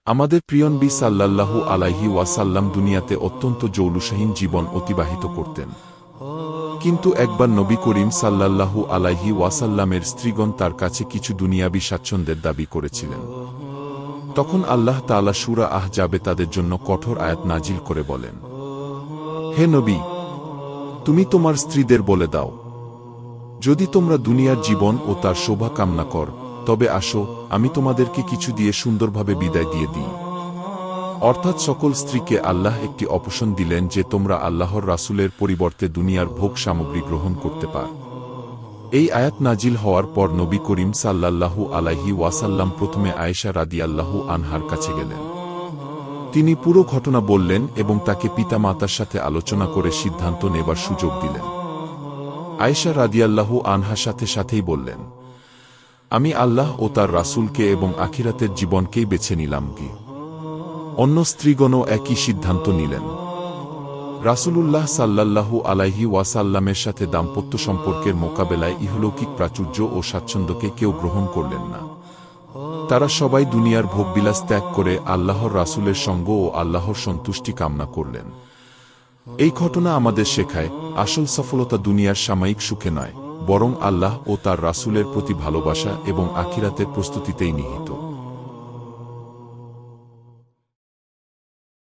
আমাদের প্রিয় নবী সাল্লাল্লাহু আলাইহি ওয়াসাল্লাম দুনিয়াতে অত্যন্ত জৌলুসহীন জীবন অতিবাহিত করতেন। কিন্তু একবার নবী করিম সাল্লাল্লাহু আলাইহি ওয়াসাল্লামের স্ত্রীগণ তার কাছে কিছু দুনিয়াবী স্বাচ্ছন্দ্যের দাবি করেছিলেন। তখন আল্লাহ তাআলা সূরা আহজাবে তাদের জন্য কঠোর আয়াত নাজিল করে বলেন, হে নবী, তুমি তোমার স্ত্রীদের বলে দাও, যদি তোমরা দুনিয়ার জীবন ও তার শোভা কামনা কর, তবে আসো, আমি তোমাদেরকে কিছু দিয়ে সুন্দরভাবে বিদায় দিয়ে দিই। অর্থাৎ সকল স্ত্রীকে আল্লাহ একটি অপশন দিলেন যে তোমরা আল্লাহর রাসূলের পরিবর্তে দুনিয়ার ভোগ সামগ্রী গ্রহণ করতে পার। এই আয়াত নাজিল হওয়ার পর নবী করিম সাল্লাল্লাহু আলাইহি ওয়াসাল্লাম প্রথমে আয়েশা রাদিয়াল্লাহু আনহার কাছে গেলেন। তিনি পুরো ঘটনা বললেন এবং তাকে পিতামাতার সাথে আলোচনা করে সিদ্ধান্ত নেবার সুযোগ দিলেন। আয়েশা রাদিয়াল্লাহু আনহা সাথে সাথেই বললেন, আমি আল্লাহ ও তার রাসূলকে এবং আখিরাতের জীবনকেই বেছে নিলাম। কি অন্য স্ত্রীগণও একই সিদ্ধান্ত নিলেন। রাসূলুল্লাহ সাল্লাল্লাহু আলাইহি ওয়াসাল্লামের সাথে দাম্পত্য সম্পর্কের মোকাবেলায় ইহলৌকিক প্রাচুর্য ও স্বাচ্ছন্দ্যকে কেউ গ্রহণ করলেন না। তারা সবাই দুনিয়ার ভোগবিলাস ত্যাগ করে আল্লাহর রাসূলের সঙ্গ ও আল্লাহর সন্তুষ্টি কামনা করলেন। এই ঘটনা আমাদের শেখায়, আসল সফলতা দুনিয়ার সাময়িক সুখে নয়, বরং আল্লাহ ও তার রাসূলের প্রতি ভালোবাসা এবং আখিরাতের প্রস্তুতিতেই নিহিত।